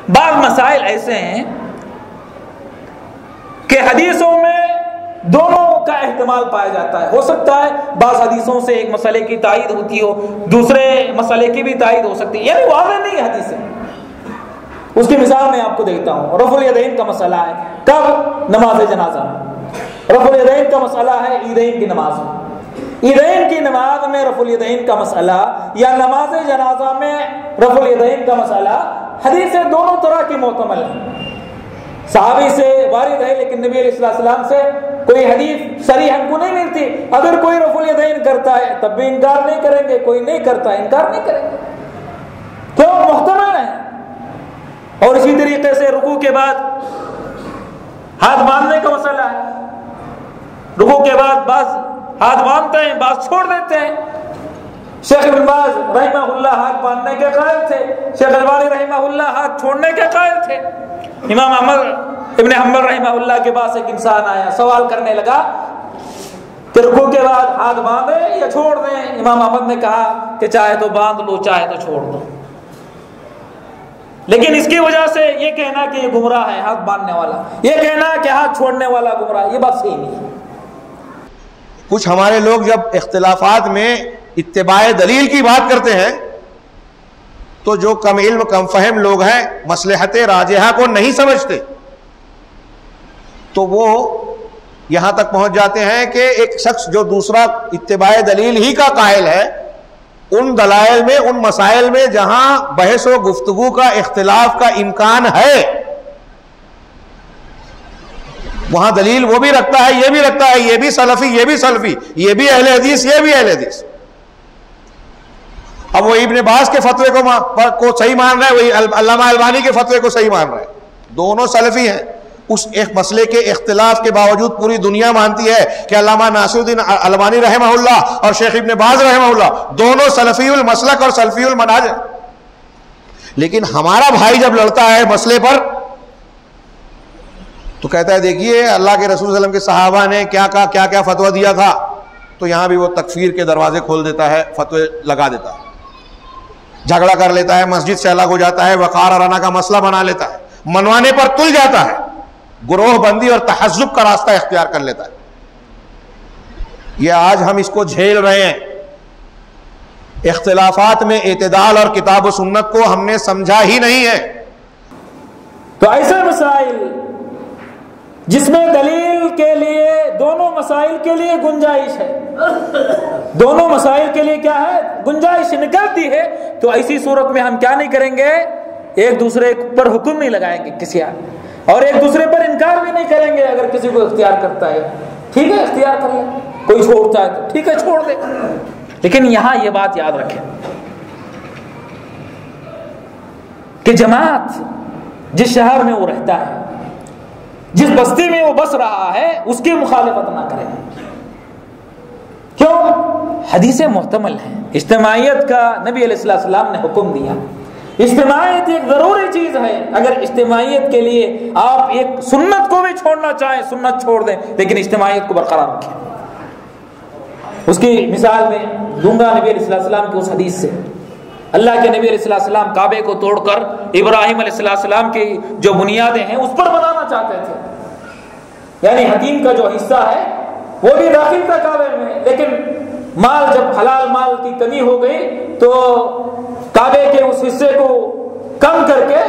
بعض مسائل ایسے ہیں کہ حدیثوں میں دونوں کا احتمال پایا جاتا ہے. ہو سکتا ہے بعض حدیثوں سے ایک مسئلے کی تائید ہوتی ہو, دوسرے مسئلے کی بھی تائید ہو سکتی ہے, یعنی واضح نہیں ہے حدیثیں. اس کی مثال میں آپ کو دیتا ہوں. رفع الیدین کا مسئلہ ہے کب؟ نماز جنازہ. رفع الیدین کا مسئلہ ہے عیدین کی نماز میں. عیدین کی نماز میں رفع الیدین کا مسئلہ یا نماز جنازہ میں رفع الیدین کا مسئلہ, حدیثیں دونوں طرح کی محتمل ہیں. صحابی سے وارد ہے لیکن نبی علیہ السلام سے کوئی حدیث صریح ہم کو نہیں ملتی. اگر کوئی رفع الیدین کرتا ہے تب بھی انکار نہیں کریں گے, کوئی نہیں کرتا ہے انکار نہیں کریں گے. کیوں؟ محتمل ہے. اور اسی طریقے سے رکوع کے بعد ہاتھ باندھنے کا مسئلہ ہے. رکوع کے بعد بعض ہاتھ باندھتے ہیں, بعض چھوڑ دیتے ہیں. شیخ ابن باز رحمہ اللہ ہاتھ باندھنے کے قائل تھے, شیخ البانی رحمہ اللہ ہاتھ چھوڑنے کے قائل تھے. امام احمد ابن حنبل رحمہ اللہ کے پاس ایک انسان آیا, سوال کرنے لگا کہ رکوع کے بعد ہاتھ باندھیں یا چھوڑ دیں. امام احمد نے کہا کہ چاہے تو باندھ لو چاہے تو چھوڑ دو, لیکن اس کی وجہ سے یہ کہنا کہ یہ گمراہ ہے ہاتھ باندھنے والا, یہ کہنا کہ ہاتھ چھوڑنے والا گمراہ, یہ بات صحیح نہیں ہے. کچھ ہمارے لوگ جب اختلافات میں اتباع دلیل کی بات کرتے ہیں تو جو کم علم کم فہم لوگ ہیں مصلحت راجحہ کو نہیں سمجھتے, تو وہ یہاں تک پہنچ جاتے ہیں کہ ایک شخص جو دوسرا اتباع دلیل ہی کا قائل ہے, ان دلائل میں, ان مسائل میں جہاں بحث و گفتگو کا اختلاف کا امکان ہے وہاں دلیل وہ بھی رکھتا ہے, یہ بھی رکھتا ہے, یہ بھی سلفی, یہ بھی سلفی, یہ بھی اہل حدیث, یہ بھی اہل حدیث. اب وہ ابن باز کے فتوے کو صحیح مان رہا ہے, وہی علامہ البانی کے فتوے کو صحیح مان رہا ہے. دونوں سلفی ہیں. اس ایک مسئلے کے اختلاف کے باوجود پوری دنیا مانتی ہے کہ علامہ ناصر الدین البانی رحمہ اللہ اور شیخ ابن باز رحمہ اللہ دونوں سلفی المسلک اور سلفی المنہج ہیں. لیکن ہمارا بھائی جب لڑتا ہے مسئلے پر تو کہتا ہے دیکھیے اللہ کے رسول صلی اللہ علیہ وسلم کے صحابہ نے کیا کہا, کیا کیا فتویٰ دیا تھا. تو یہاں بھی وہ تکفیر کے دروازے کھول دیتا ہے, فتوے لگا دیتا ہے, جھگڑا کر لیتا ہے, مسجد سے الگ ہو جاتا ہے, وقار اور رنا کا مسئلہ بنا لیتا ہے, منوانے پر تل جاتا ہے, گروہ بندی اور تحزب کا راستہ اختیار کر لیتا ہے. یہ آج ہم اس کو جھیل رہے ہیں. اختلافات میں اعتدال اور کتاب و سنت کو ہم نے سمجھا ہی نہیں ہے. تو ایسے مسائل جس میں دلیل کے لیے دونوں مسائل کے لیے گنجائش ہے, دونوں مسائل کے لیے کیا ہے, گنجائش نکلتی ہے, تو ایسی صورت میں ہم کیا نہیں کریں گے, ایک دوسرے پر حکم نہیں لگائیں گے کسی اور ایک دوسرے پر انکار بھی نہیں کریں گے. اگر کسی کو اختیار کرتا ہے ٹھیک ہے اختیار کر لے, کوئی چھوڑتا ہے تو ٹھیک ہے چھوڑ دے. لیکن یہاں یہ بات یاد رکھیں کہ جماعت جس شہر میں وہ رہتا ہے, جس بستی میں وہ بس رہا ہے, اس کی مخالفت نہ کرے. کیوں؟ حدیثیں محتمل ہیں. اجتماعیت کا نبی علیہ السلام نے حکم دیا. اجتماعیت ایک ضروری چیز ہے. اگر اجتماعیت کے لیے آپ ایک سنت کو بھی چھوڑنا چاہیں سنت چھوڑ دیں, لیکن اجتماعیت کو برقرار رکھیں. اس کی مثال میں دوں گا نبی علیہ السلام کی اس حدیث سے. اللہ کے نبی علیہ السلام کعبے کو توڑ کر ابراہیم علیہ السلام کی جو بنیادیں ہیں اس پر بنانا چاہتے تھے, یعنی حتیم کا جو حصہ ہے وہ بھی داخل تھا کعبے میں, لیکن مال جب حلال مال کی کمی ہو گئی تو کعبے کے اس حصے کو کم کر کے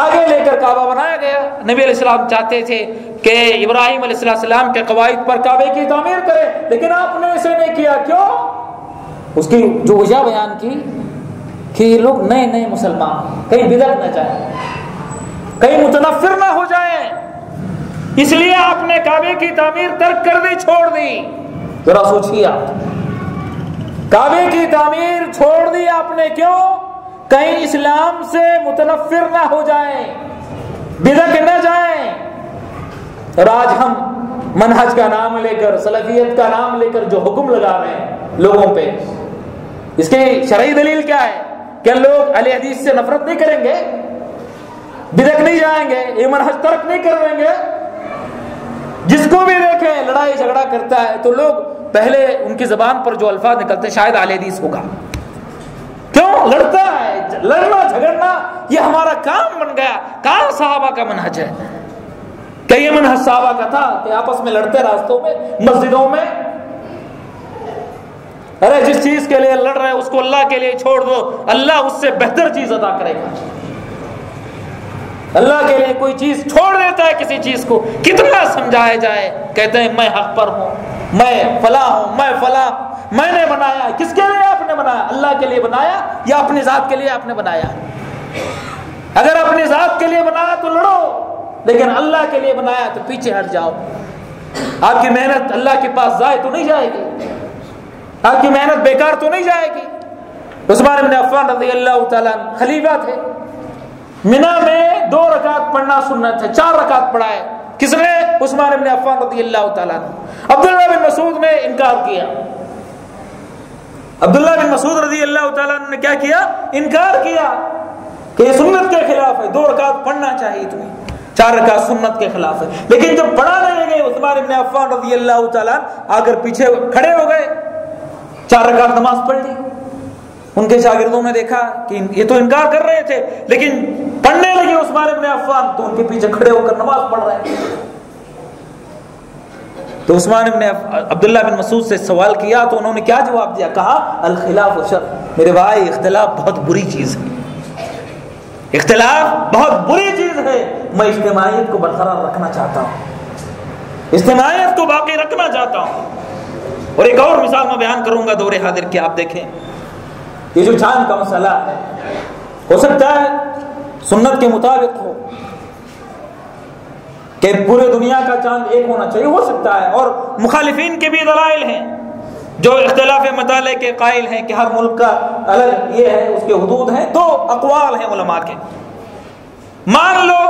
آگے لے کر کعبہ بنایا گیا. نبی علیہ السلام چاہتے تھے کہ ابراہیم علیہ السلام کے قواعد پر کعبے کی تعمیر کرے, لیکن آپ نے ایسے نہیں کیا. کیوں؟ اس کی جو وجہ بیان کی کہ یہ لوگ نئے نئے مسلمان کہیں بدعت نہ جائیں, کہیں متنفر نہ ہو جائیں, اس لیے آپ نے کعبے کی تعمیر ترک کر دی, چھوڑ دی. ذرا سوچیے آپ, کعبے کی تعمیر چھوڑ دی آپ نے, کیوں؟ کہیں اسلام سے متنفر نہ ہو جائیں, بدعت نہ جائیں. اور آج ہم منہج کا نام لے کر, سلفیت کا نام لے کر جو حکم لگا رہے ہیں لوگوں پہ, اس کی شرعی دلیل کیا ہے؟ کہ لوگ اہل حدیث سے نفرت نہیں کریں گے, بدعت نہیں جائیں گے, یہ منہج ترک نہیں کریں گے. جس کو بھی دیکھیں لڑائی جھگڑا کرتا ہے تو لوگ پہلے ان کی زبان پر جو الفاظ نکلتے ہیں شاید اہل حدیث ہوگا. کیوں لڑتا ہے؟ لڑنا جھگڑنا یہ ہمارا کام بن گیا. کہاں صحابہ کا منہج ہے؟ کہ یہ منہج صحابہ کا تھا کہ آپس میں لڑتے راستوں میں, مسجدوں میں؟ ارے جس چیز کے لیے لڑ رہے ہیں اس کو اللہ کے لیے چھوڑ دو, اللہ اس سے بہتر چیز عطا کرے گا. اللہ کے لیے کوئی چیز چھوڑ دیتا ہے کسی چیز کو, کتنا سمجھایا جائے, کہتے ہیں میں حق پر ہوں, میں فلاں ہوں, میں فلاں, میں نے بنایا. کس کے لیے آپ نے بنایا؟ اللہ کے لیے بنایا یا اپنی ذات کے لیے آپ نے بنایا؟ اگر اپنی ذات کے لیے بنایا تو لڑو, لیکن اللہ کے لیے بنایا تو پیچھے ہٹ جاؤ. آپ کی محنت اللہ کے پاس ضائع تو نہیں جائے گی, آپ کی محنت بیکار تو نہیں جائے گی. عثمان بن عفان رضی اللہ تعالیٰ خلیفہ تھے. منا میں 2 رکعت پڑھنا سنت ہے, 4 رکعت پڑھائے. کس نے؟ عثمان بن عفان رضی اللہ تعالیٰ. عبداللہ بن مسعود نے انکار کیا. عبداللہ بن مسعود رضی اللہ تعالیٰ نے کیا کیا؟ انکار کیا کہ یہ سنت کے خلاف ہے, 2 رکعت پڑھنا چاہیے تمہیں, 4 رکعت سنت کے خلاف ہے. لیکن جب پڑھانے لگے عثمان بن عفان رضی اللہ تعالیٰ آ کر پیچھے کھڑے ہو گئے, 4 رکعت نماز پڑھ لی. ان کے شاگردوں نے دیکھا کہ یہ تو انکار کر رہے تھے, لیکن پڑھنے لگے عثمان بن عفان تو ان کے پیچھے کھڑے ہو کر نماز پڑھ رہے ہیں. تو عثمان بن عبداللہ بن مسعود سے سوال کیا تو انہوں نے کیا جواب دیا؟ کہا الخلاف شر. میرے بھائی اختلاف بہت بری چیز ہے, اختلاف بہت بری چیز ہے. میں اجتماعیت کو برقرار رکھنا چاہتا ہوں, اجتماعیت کو باقی رکھنا چاہتا ہوں. اور ایک اور مثال میں بیان کروں گا دور حاضر کی, آپ دیکھیں یہ جو چاند کا مسئلہ ہے, ہو سکتا ہے سنت کے مطابق ہو کہ پورے دنیا کا چاند ایک ہونا چاہیے, ہو سکتا ہے. اور مخالفین کے بھی دلائل ہیں جو اختلاف مطالعے کے قائل ہیں کہ ہر ملک کا الگ یہ ہے, اس کے حدود ہیں. 2 اقوال ہیں علماء کے. مان لو,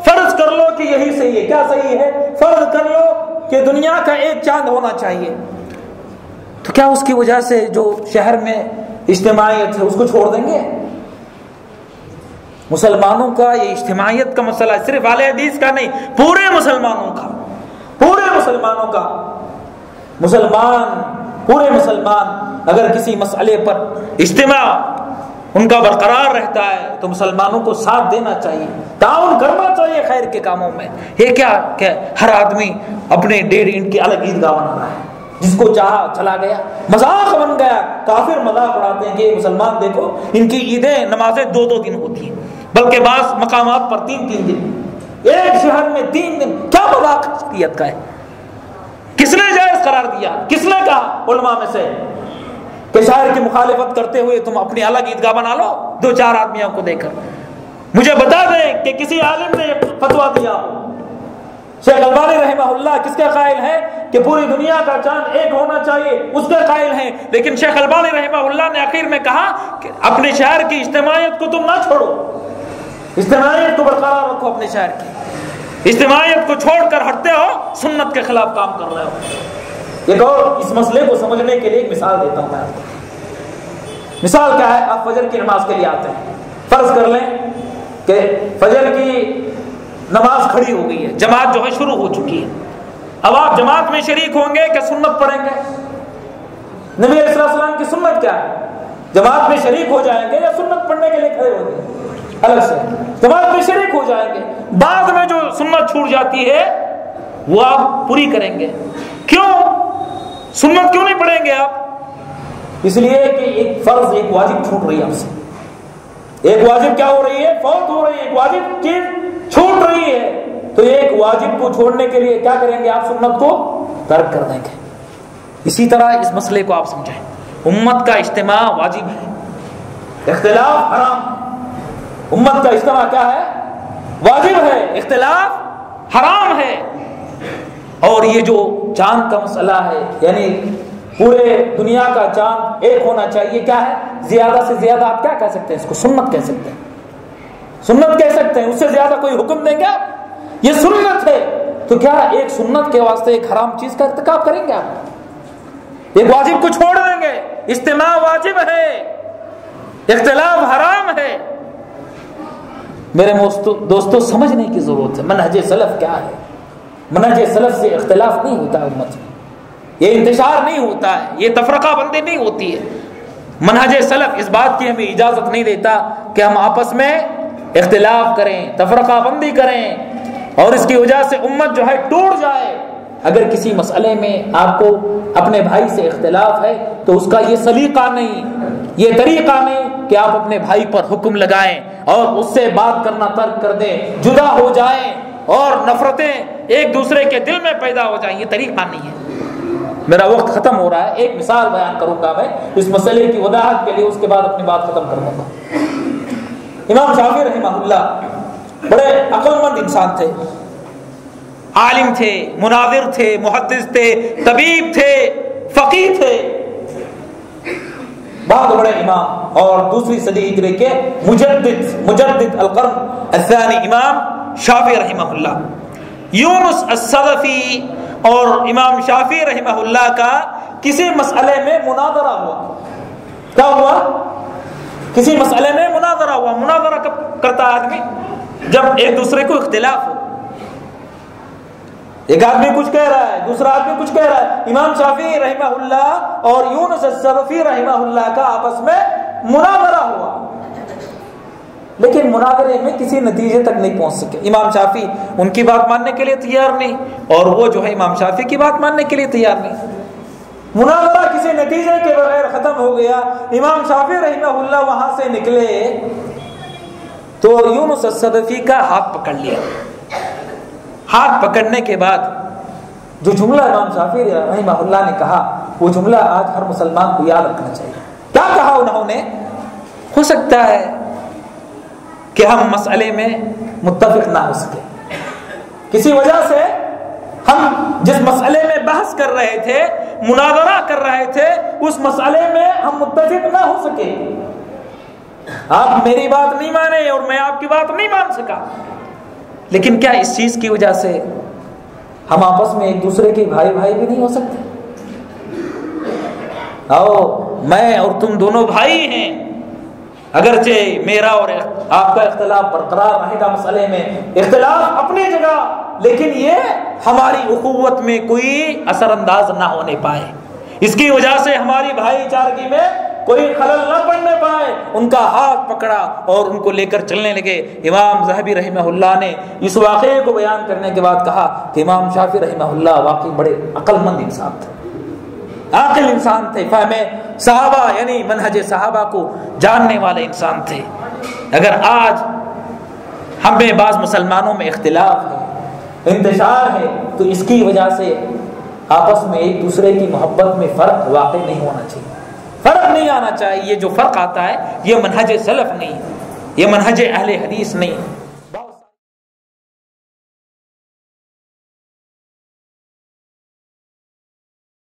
فرض کر لو کہ یہی صحیح ہے. کیا صحیح ہے؟ فرض کر لو کہ دنیا کا ایک چاند ہونا چاہیے. تو کیا اس کی وجہ سے جو شہر میں اجتماعیت ہے اس کو چھوڑ دیں گے؟ مسلمانوں کا یہ اجتماعیت کا مسئلہ ہے, صرف اہل حدیث کا نہیں, پورے مسلمانوں کا, پورے مسلمانوں کا. پورے مسلمان اگر کسی مسئلے پر اجتماع ان کا برقرار رہتا ہے تو مسلمانوں کو ساتھ دینا چاہیے, تعاون کرنا چاہیے خیر کے کاموں میں. یہ کیا کہ ہر آدمی اپنے 1.5 اینٹ کی الگ عیدگاہ بنا رہا ہے, جس کو چاہا چلا گیا, مذاق بن گیا. کافر مذاق اڑاتے ہیں کہ مسلمان دیکھو ان کی عیدیں نمازیں 2 دن ہوتی ہیں, بلکہ بعض مقامات پر 3 دن, ایک شہر میں 3 دن. کیا مذاق شریعت کا ہے؟ کس نے جائز قرار دیا؟ کس نے کہا علماء میں سے کہ شاعر کی مخالفت کرتے ہوئے تم اپنی الگ عیدگاہ بنا لو 2-4 آدمیوں کو دے کر؟ مجھے بتا دیں کہ کسی عالم نے فتویٰ دیا ہو. شیخ البانی رحمہ اللہ کس کے قائل ہیں کہ پوری دنیا کا چاند ایک ہونا چاہیے, اس کے قائل ہیں. لیکن شیخ البانی رحمہ اللہ نے آخر میں کہا کہ اپنے شہر کی اجتماعیت کو تم نہ چھوڑو, اجتماعیت کو برقرار رکھو. اپنے شہر کی اجتماعیت کو چھوڑ کر ہٹتے ہو, سنت کے خلاف کام کر رہے ہو. ایک اور اس مسئلے کو سمجھنے کے لیے ایک مثال دیتا ہوں میں آپ کو. مثال کیا ہے؟ آپ فجر کی نماز کے لیے آتے ہیں. فرض کر لیں کہ فجر کی نماز کھڑی ہو گئی ہے, جماعت جو ہے شروع ہو چکی ہے. اب آپ جماعت میں شریک ہوں گے کہ سنت پڑھیں گے؟ نبی علیہ السلام کی سنت کیا ہے؟ جماعت میں شریک ہو جائیں گے یا سنت پڑھنے کے لیے کھڑے ہوں گے؟ الگ سے جماعت میں شریک ہو جائیں گے. بعد میں جو سنت چھوٹ جاتی ہے وہ آپ پوری کریں گے. کیوں سنت کیوں نہیں پڑھیں گے آپ؟ اس لیے کہ ایک فرض, ایک واجب چھوٹ رہی ہے آپ سے. ایک واجب کیا ہو رہی ہے؟ فوت ہو رہی ہے. ایک واجب کی چھوٹ رہی ہے, تو ایک واجب کو چھوڑنے کے لیے کیا کریں گے آپ؟ سنت کو ترک کر دیں گے. اسی طرح اس مسئلے کو آپ سمجھیں, امت کا اجتماع واجب ہے, اختلاف حرام ہے. امت کا اجتماع کیا ہے؟ واجب ہے, اختلاف حرام ہے. اور یہ جو چاند کا مسئلہ ہے, یعنی پورے دنیا کا چاند ایک ہونا چاہیے, کیا ہے؟ زیادہ سے زیادہ آپ کیا کہہ سکتے ہیں اس کو؟ سنت کہہ سکتے ہیں, سنت کہہ سکتے ہیں. اس سے زیادہ کوئی حکم دیں گے؟ یہ سنت ہے. تو کیا ایک سنت کے واسطے ایک حرام چیز کا ارتکاب کریں گے آپ؟ ایک واجب کو چھوڑ دیں گے؟ اجتماع واجب ہے, اختلاف حرام ہے. میرے دوستو سمجھنے کی ضرورت ہے منہج سلف کیا ہے. منہج سلف سے اختلاف نہیں ہوتا ہے امت میں, یہ انتشار نہیں ہوتا ہے, یہ تفرقہ بندی نہیں ہوتی ہے. منہج سلف اس بات کی ہمیں اجازت نہیں دیتا کہ ہم آپس میں اختلاف کریں، تفرقہ بندی کریں اور اس کی وجہ سے امت جو ہے ٹوٹ جائے. اگر کسی مسئلے میں آپ کو اپنے بھائی سے اختلاف ہے تو اس کا یہ سلیقہ نہیں، یہ طریقہ نہیں کہ آپ اپنے بھائی پر حکم لگائیں اور اس سے بات کرنا ترک کر دیں، جدا ہو جائیں اور نفرتیں ایک دوسرے کے دل میں پیدا ہو جائیں. یہ طریقہ نہیں ہے. میرا وقت ختم ہو رہا ہے. ایک مثال بیان کروں گا میں اس مسئلے کی وضاحت کے لیے، اس کے بعد اپنی بات ختم کر دوں گا. امام شافعی رحمہ اللہ بڑے عقل مند انسان تھے، عالم تھے، مناظر تھے، محدث تھے، طبیب تھے، فقیہ تھے، بہت بڑے امام اور دوسری صدی ہجری کے مجدد القرن الثانی امام شافعی رحمہ اللہ. یونس الصدفی اور امام شافعی رحمہ اللہ کا کسی مسئلے میں مناظرہ ہوا. کیا ہوا؟ کسی مسئلے میں مناظرہ ہوا. مناظرہ کب کرتا آدمی؟ جب ایک دوسرے کو اختلاف ہو. ایک آدمی کچھ کہہ رہا ہے، دوسرا آدمی کچھ کہہ رہا ہے. امام شافعی رحمہ اللہ اور یونس الصدفی رحمہ اللہ کا آپس میں مناظرہ ہوا، لیکن مناظرے میں کسی نتیجے تک نہیں پہنچ سکے. امام شافعی ان کی بات ماننے کے لیے تیار نہیں اور وہ جو ہے امام شافعی کی بات ماننے کے لیے تیار نہیں. مناظرہ کسی نتیجے کے بغیر ختم ہو گیا. امام شافعی رحمہ اللہ وہاں سے نکلے تو یونس الصدفی کا ہاتھ پکڑ لیا. ہاتھ پکڑنے کے بعد جو جملہ امام شافعی رحمہ اللہ نے کہا، وہ جملہ آج ہر مسلمان کو یاد رکھنا چاہیے. کیا کہا انہوں نے؟ ہو سکتا ہے کہ ہم مسئلے میں متفق نہ ہو سکے، کسی وجہ سے ہم جس مسئلے میں بحث کر رہے تھے، مناظرہ کر رہے تھے، اس مسئلے میں ہم متفق نہ ہو سکے. آپ میری بات نہیں مانے اور میں آپ کی بات نہیں مان سکا، لیکن کیا اس چیز کی وجہ سے ہم آپس میں ایک دوسرے کے بھائی بھی نہیں ہو سکتے؟ آؤ، میں اور تم دونوں بھائی ہیں، اگرچہ میرا اور آپ کا اختلاف برقرار رہے گا، مسئلے میں اختلاف اپنی جگہ، لیکن یہ ہماری اخوت میں کوئی اثر انداز نہ ہونے پائے. اس کی وجہ سے ہماری بھائی چارگی میں کوئی خلل نہ پڑنے پائے. ان کا ہاتھ پکڑا اور ان کو لے کر چلنے لگے. امام ذہبی رحمہ اللہ نے اس واقعے کو بیان کرنے کے بعد کہا کہ امام شافعی رحمہ اللہ واقعی بڑے عقل مند انسان تھے، عاقل انسان تھے، فہم صحابہ یعنی منہج صحابہ کو جاننے والے انسان تھے. اگر آج ہم میں بعض مسلمانوں میں اختلاف ہے، انتشار ہے، تو اس کی وجہ سے آپس میں ایک دوسرے کی محبت میں فرق واقع نہیں ہونا چاہیے، فرق نہیں آنا چاہیے. یہ جو فرق آتا ہے یہ منہج سلف نہیں، یہ منہج اہل حدیث نہیں.